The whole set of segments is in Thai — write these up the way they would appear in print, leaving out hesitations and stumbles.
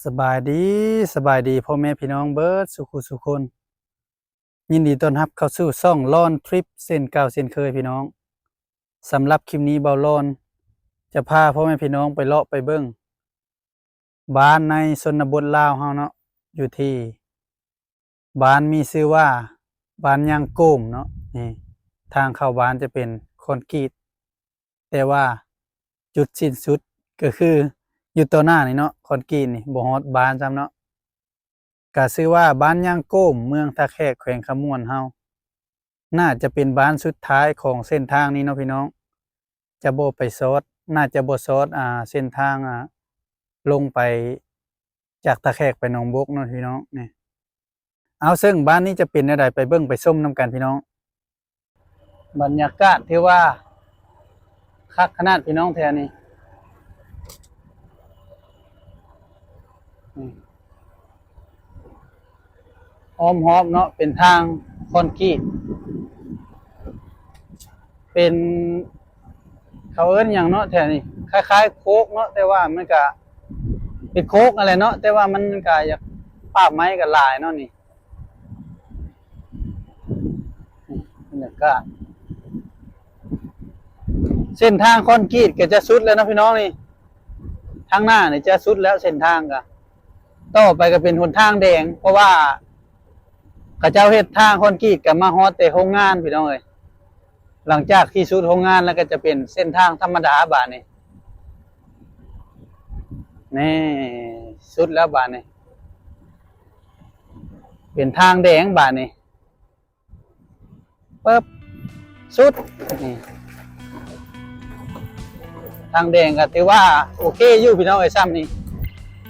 สบายดีพ่อแม่พี่น้องเบิร์ดสุคนยินดีต้อนรับเข้าสู่ช่องลอนทริปเส้นเก่าเส้นเคยพี่น้องสำหรับคลิปนี้เบาลอนจะพาพ่อแม่พี่น้องไปเลาะไปเบิ้งบ้านในชนบทลาวเฮาเนาะอยู่ที่บ้านมีชื่อว่าบ้านยางโก้มเนาะนี่ทางเข้าบ้านจะเป็นคอนกรีตแต่ว่าจุดสิ้นสุดก็คืออยู่ต่อหน้านี่เนาะคอนกรีตนี่บ่ฮอดบ้านซ้ำเนาะ ก็ชื่อว่าบ้านย่างโก้มเมืองท่าแขกแขวงขมวนเฮาน่าจะเป็นบ้านสุดท้ายของเส้นทางนี้เนาะพี่น้องจะบ่ไปซอดน่าจะบ่ซอดเส้นทางลงไปจากท่าแขกไปหนองบกเนาะพี่น้องนี่เอาซึ่งบ้านนี้จะเป็นแนวใดไปเบิ่งไปชมนํกันพี่น้องบรรยากาศที่ว่าคักขนาดพี่น้องแท้นี้อ้อมหอบเนาะเป็นทางคอนกรีตเป็นเขาเอิ้นหยังเนาะแถวนี้คล้ายๆโคกเนาะแต่ว่ามันก็เป็นโคกอะไรเนาะแต่ว่ามันก็อยากป้าไม้ก็หลายเนาะนี่บรรยากาศเส้นทางคอนกรีตก็จะสุดแล้วนะพี่น้องนี่ทางหน้านี่จะสุดแล้วเส้นทางก็ต่อไปก็เป็นหนทางแดงเพราะว่าเขาเจ้าเฮ็ดทางคอนกรีตก็มาฮอดแต่โรงงานพี่น้องเอ้ยหลังจากที่สุดโรงงานแล้วก็จะเป็นเส้นทางธรรมดาบาดนี้นี่สุดแล้วบาดนี้เป็นทางแดงบาดนี้ปึ๊บสุดนี่ทางแดงก็ถือว่าโอเคอยู่พี่น้องไอ้ซ้ำนี่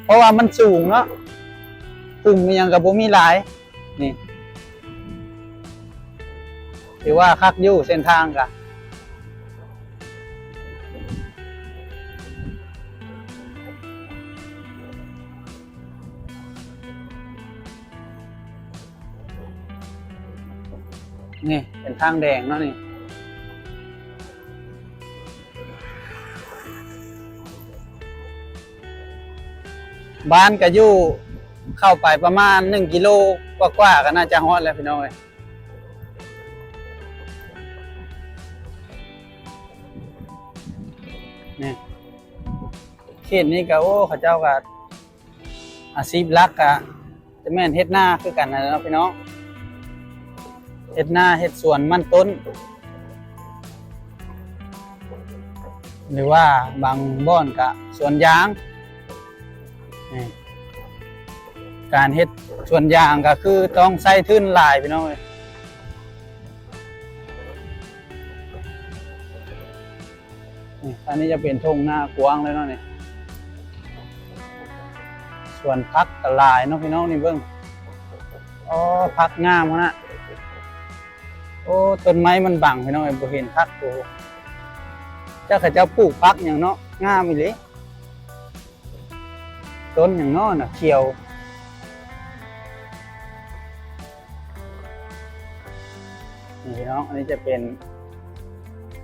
เพราะว่ามันสูงเนาะกลุ่มยังกับบ่มีหลายนี่ถือว่าคักอยู่เส้นทางก็นี่เป็นทางแดงเนาะนี่บ้านก็อยู่เข้าไปประมาณ1กิโลกว่าๆก็น่าจะฮอดแล้วพี่น้องเอ้ยนี่เขตนี้ก็โอ้เขาเจ้าก็อาชีพหลักก็จะแม่นเฮ็ดนาคือกันนะเนาะพี่น้องเฮ็ดนาเฮ็ดสวนมันต้นหรือว่าบางบ่อนก็สวนยางนี่การเฮ็ดสวนยางก็คือต้องใส่ทุนหลายพี่น้องเอ้ยนี่อันนี้จะเป็นทุ่งนากว้างเลยเนาะนี่สวนผักก็หลายเนาะพี่น้องนี่เบิ่งอ๋อผักงามขนาดโอ้ต้นไม้มันบังพี่น้องเอ้ยบ่เห็นผักโอ้เจ้าเขาเจ้าปลูกผักหยังเนาะงามอีหลีต้นหยังเนาะน่ะเขียวนี่พี่น้องอันนี้จะเป็น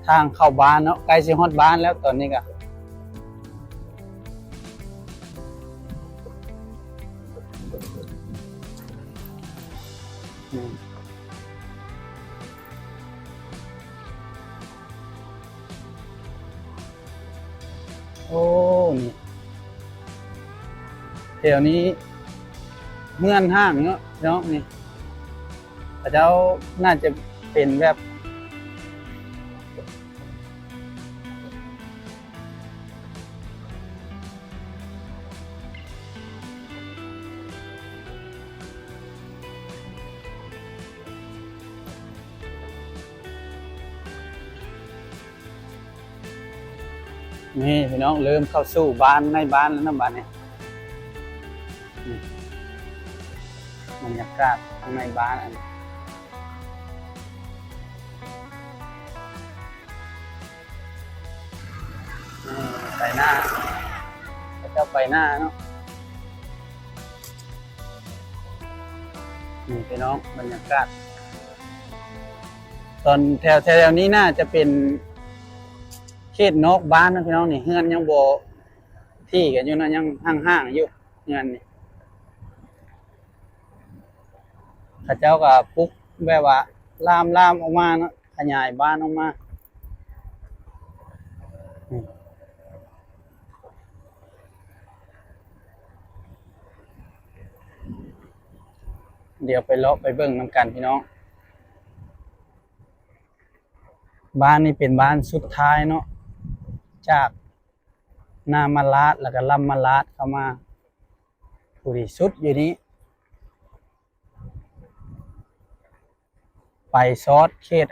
ทางเข้าบ้านเนาะใกล้สิฮอดบ้านแล้วตอนนี้ก็โอ้นี่แถวนี้เมืองห้างเนาะเนาะนี่เขาเจ้าน่าจะเป็นแบบนี่พี่น้องเริ่มเข้าสู่บ้านในบ้านแล้วนะบ้านนี้นี่บรรยากาศข้างในบ้านอันไปหน้าเขาเจ้าไปหน้าเนาะนี่พี่น้องบรรยากาศตอนแถวนี้น่าจะเป็นเขตนอกบ้านนะพี่น้องนี่เฮือนยังบ่ที่กันอยู่นะยังห่างๆอยู่ งานนี่เขาเจ้าก็ปลุกแบบว่าลามออกมาเนาะขยายบ้านออกมาอืมเดี๋ยวไปเลาะไปเบิ่งนำกันพี่น้องบ้านนี้เป็นบ้านสุดท้ายเนาะจากนามาลาดแล้วก็ลำมาลาดเข้ามาผู้ที่สุดอยู่นี้ไปซอสเขต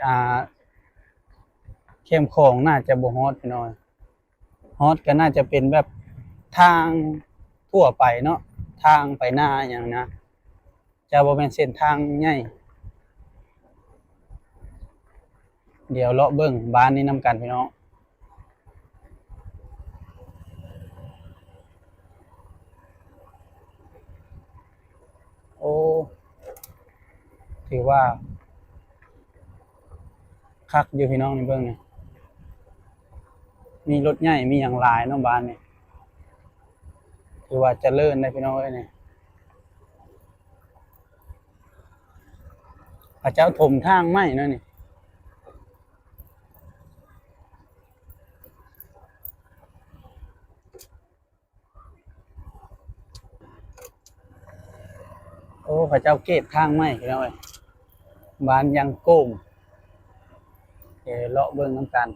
เข้มของน่าจะบ่ฮอดพี่น้อยฮอดก็น่าจะเป็นแบบทางทั่วไปเนาะทางไปหน้าอย่างนะจะบ่แม่นเส้นทางใหญ่เดี๋ยวเลาะเบิ่งบ้านนี้นำกันพี่น้องโอ้ถือว่าคักอยู่พี่น้องนี่เบิ่งนี่มีรถใหญ่มีหยังหลายเนาะบ้านนี่ถือว่าเจริญได้พี่น้องเอ้ยนี่พระเจ้าถมทางไม้เนาะนี่โอ้พระเจ้าเกตทางไม้พี่น้องเอ้ยบ้านยังโก้มเดี๋ยวเลาะเบิ่งนำกัน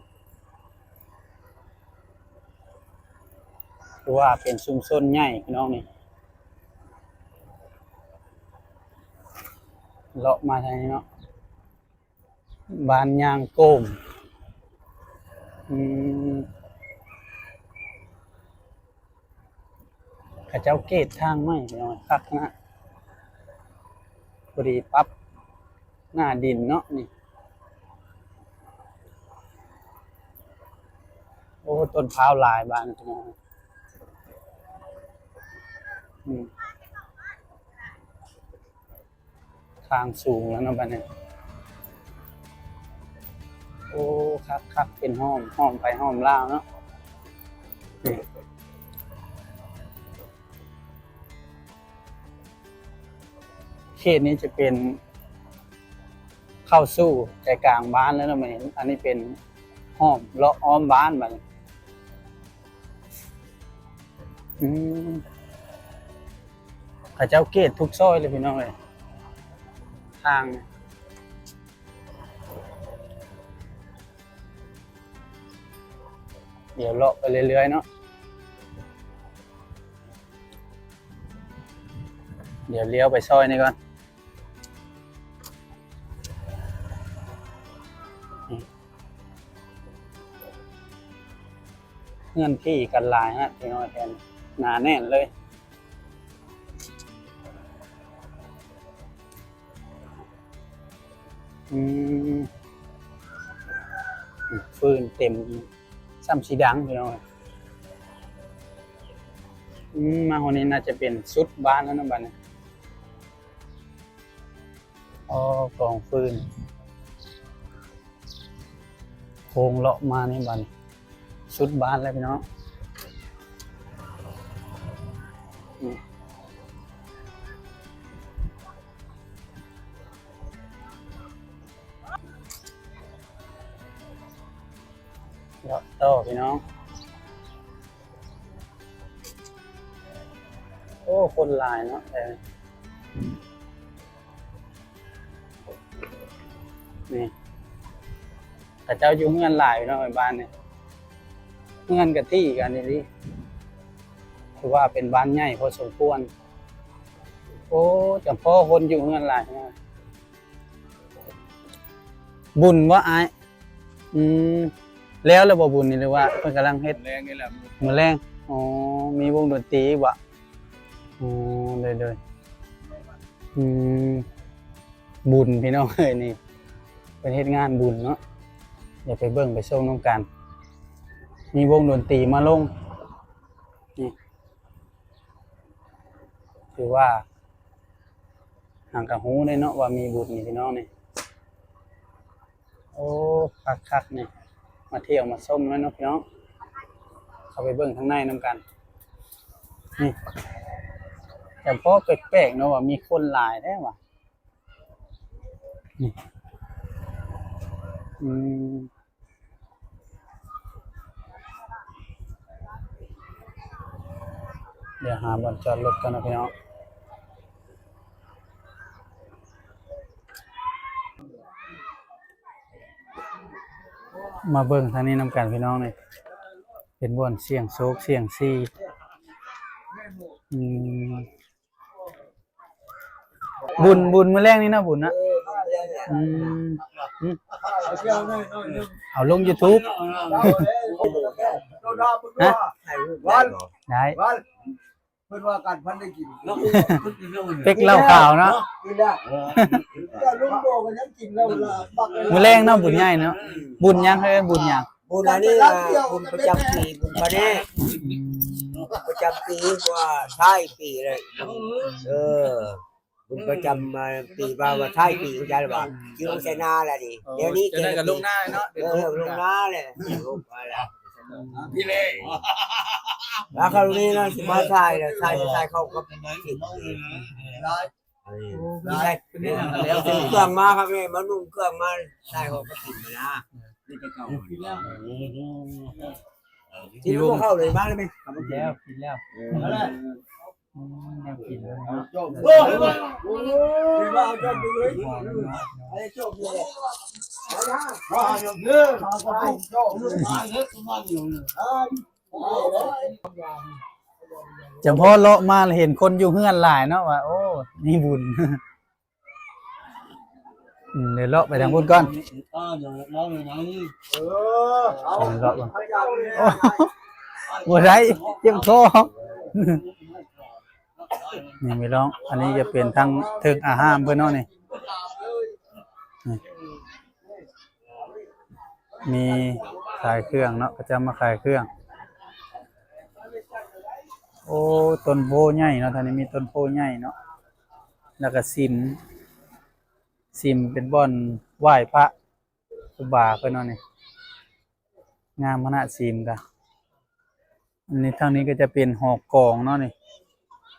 ถือว่าเป็นชุมชนใหญ่พี่น้องนี่เลาะมาทางนี้เนาะบ้านยางโก้มอืมเขาเจ้าเกตทางไม้พี่น้องคักนะพอดีปั๊บหน้าดินเนาะนี่โอ้ต้นพร้าวหลายบานพี่น้องอืมทางสูงแล้วเนาะบ้านนี้โอ้คักเป็นห้อมไปห้อมล่าวเนาะนี่เขตนี้จะเป็นเข้าสู่ใจกลางบ้านแล้วเนาะมันอันนี้เป็นห้อมเลาะอ้อมบ้านบัดนี้อืมเขาเจ้าเกตทุกซอยเลยพี่น้องเลยทางเดี๋ยวเลาะไปเรื่อยๆเนาะเดี๋ยวเลี้ยวไปซอยนี้ก่อนเงื่อนที่กันหลายฮะพี่น้องแทนหนาแน่นเลยอืมฟืนเต็มซ้ำสีดังพี่น้องมาคนนี้น่าจะเป็นสุดบ้านแล้วนะบ้านนี้อ๋อกองฟืนโค้งเลาะมานี่บ้านสุดบ้านแล้วพี่น้องเลาะโตพี่น้องโอ้คนหลายเนาะนี่แต่เจ้าอยู่เงื่อนหลายเนาะบ้านเนี่ยเงื่อนกับที่กันนี่ดิคือว่าเป็นบ้านใหญ่พอสมควรโอ้แต่พ่อคนอยู่เงื่อนหลายนะบุญว่าไอ้อืมแล้วบ่บุญนี่หรือว่าเพิ่นกำลังเฮ็ดแรงนี่แหละมื้อแรงอ๋อมีวงดนตรีบ่อ๋อเลยอืมบุญพี่น้องเอ้ยนี่เป็นเฮ็ดงานบุญเนาะเดี๋ยวไปเบิ่งไปชมน้ำกันมีวงดนตรีมาลงนี่คือว่าห่างกับหูได้เนาะว่ามีบุญนี่พี่น้องนี่โอ้คักนี่มาเที่ยวมาชมแล้วเนาะพี่น้องเข้าไปเบิ่งข้างในน้ำกันนี่ แต่พอแปลกๆเนาะว่ามีคนหลายแท้ว่ะนี่อืมเดี๋ยวหาบ่อนจอดรถกันนะพี่น้องมาเบิ่งทางนี้นำกันพี่น้องนี่เป็นบ่อนเสี่ยงโชคเสี่ยงซีอืมบุญมื้อแรกนี่นะบุญนะอืมอืมเอาลง YouTube ฮะได้ เพิ่นว่าการพันได้กิน เป็กเหล้าขาวเนาะ กินได้แต่ลุงโบก็ยังกินแล้วล่ะบักเลย มื้อแรงเนาะบุญใหญ่เนาะบุญยังเฮ้ยบุญยัง บุญอันนี้นะบุญประจำปีบุญประเดชประจำปีว่าท้ายปีเลยเออบุญประจำปีว่าท้ายปีเข้าใจหรือเปล่าชื่อลงเสนาแหละดิเดี๋ยวนี้ จะได้กับลงหน้าเนาะ ลงหน้าเลยลงอะไร พี่เล่ แล้วคราวนี้นะสิมาถ่ายเลยถ่ายเข้ากับสิไม่ใช่แล้วถึงเครื่องมาครับเนี่ยมานุ่งเครื่องมาถ่ายเข้ากับสินะที่รู้เข้าเลยมาเลยไหม แล้วกินแล้วแนวกินแล้วเนาะ โอ้ยโอ้ยว่าเอาจบไปเลยไอ้จบเลยว่าจบเลยเขาก็จบมาเฮ็ดมาอยู่จะพอเลาะมาเห็นคนอยู่เฮือนหลายเนาะว่าโอ้นี่บุญเดี๋ยวเลาะไปทางพุ่นก่อนเลาะก่อนบ่ได้เจ็บคอนี่ไม่ร้องอันนี้จะเป็นทางถึงอาหารเพิ่นเนาะนี่มีขายเครื่องเนาะก็จะมาขายเครื่องโอ้ต้นโพใหญ่เนาะท่านนี้มีต้นโพใหญ่เนาะแล้วก็ซิมเป็นบ่อนไหว้พระครูบาเพิ่นเนาะนี่งามขนาดซิมกะอันนี้ทางนี้ก็จะเป็นหอกกองเนาะนี่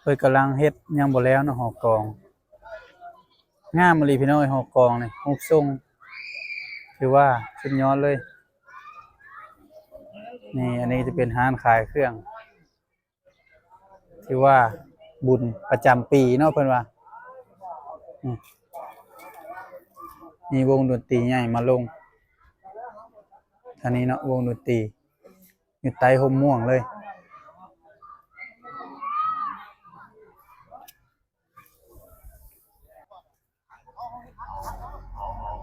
เพิ่นกำลังเฮ็ดยังบ่แล้วเนาะหอกกองงามอีหลีพี่น้องหอกกองนี่รูปทรงถือว่าสุดยอดเลยนี่อันนี้จะเป็นร้านขายเครื่องที่ว่าบุญประจำปีเนาะเพิ่นว่ามีวงดนตรีใหญ่มาลงท่านี้เนาะวงดนตรีอยู่ใต้ห่มม่วงเลย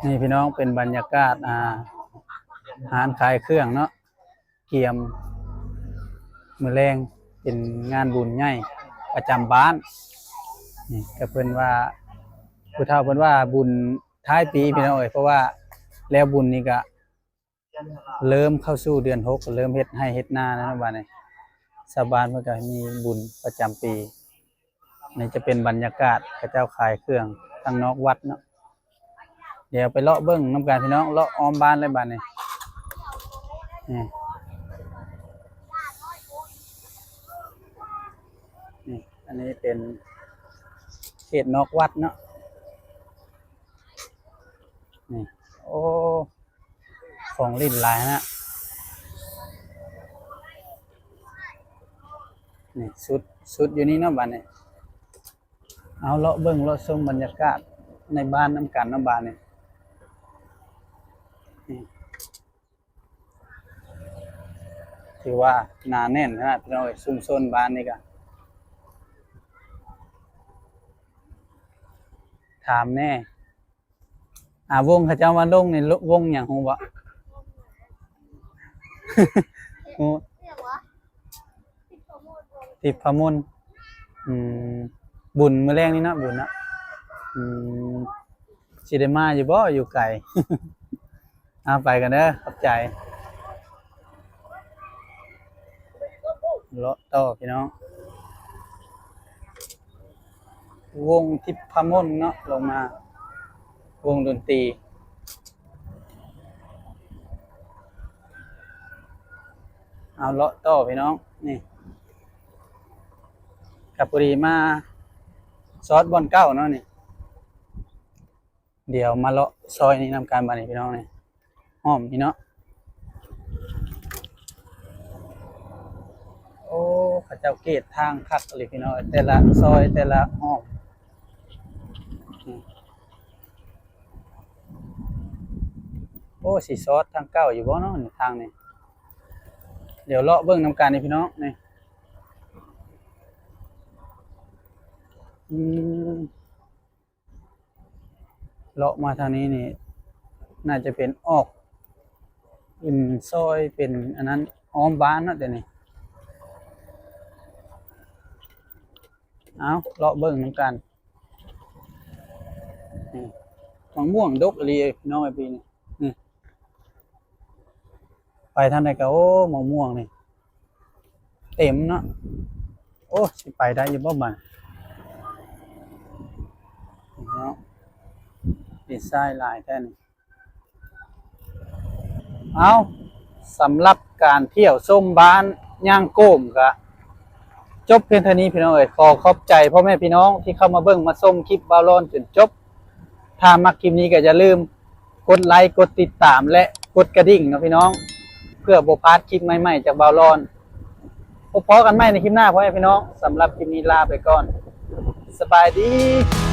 นี่พี่น้องเป็นบรรยากาศร้านขายเครื่องเนาะเกียมมื้อแรงเป็นงานบุญใหญ่ประจำบ้านนี่ก็เพิ่นว่าผู้เฒ่าเพิ่นว่าบุญท้ายปีพี่น้องเอ้ยเพราะว่าแล้วบุญนี้ก็เริ่มเข้าสู่เดือน6ก็เริ่มเฮ็ดให้เฮ็ดนาแล้วเนาะบัดนี้ชาวบ้านเพิ่นก็มีบุญประจำปีนี่จะเป็นบรรยากาศพระเจ้าขายเครื่องทางนอกวัดเนาะเดี๋ยวไปเลาะเบิ่งนำกันพี่น้องเลาะอ้อมบ้านเลยบัดนี้นี่อันนี้เป็นเขตนอกวัดเนาะนี่โอ้ของลิ้นหลายนะนี่สุดอยู่นี่เนาะบ้านนี่เอาเลาะเบิ่งเลาะชมบรรยากาศในบ้านน้ำกันเนาะบ้านนี่ถือว่าหนาแน่นนะพี่น้องซุ่มโซนบ้านนี่ก็ถามแน่วงเขาเจ้ามาลงในวงอย่างฮู้บ่ฮู้ติดพมุนบุญมื้อแรงนี่เนาะบุญเนาะสิได้มาอยู่บ่อยู่ไกล เอาไปกันเด้อขอบใจเลาะต่อพี่น้องวงทิพมนต์เนาะลงมาวงดนตรีเอาเลาะต่อพี่น้องนี่กับปุรีมา ซอสบอนเก้าเนาะนี่เดี๋ยวมาเลาะซอยนี้นำการบานนี่พี่น้องนี่หอมนี่เนาะโอ้เขาเจ้าเกตทางคักเลยพี่น้องแต่ละซอยแต่ละหอมโอ้สีซอสทางเก้าอยู่บ่เนาะนี่ทางนี่เดี๋ยวเลาะเบิ่งนำการนี่พี่น้องนี่เลาะมาทางนี้นี่น่าจะเป็นออกเป็นซอยเป็นอันนั้นอ้อมบ้านเนาะเดี๋ยวนี้เอาเลาะเบิ่งนำกันนี่มะม่วงดกอีหลีพี่น้องไอ้ปีนี้นี่ไปทางใดก็โอ้มะม่วงนี่เต็มเนาะโอ้สิไปได้อยู่บ่บัดเนาะดีไซน์ลายแท้นี่เอาสำหรับการเที่ยวส้มบ้านย่างโก้มก็จบเพียงเท่านี้พี่น้องเอ๋ยขอขอบใจพ่อแม่พี่น้องที่เข้ามาเบิ่งมาส้มคลิปบาลอนจนจบถ้ามักคลิปนี้ก็อย่าลืมกดไลค์กดติดตามและกดกระดิ่งนะพี่น้องเพื่อบ่พลาดคลิปใหม่ๆจากบาลอนพบกันใหม่ในคลิปหน้าพ่อแม่พี่น้องสำหรับคลิปนี้ลาไปก่อนสบายดี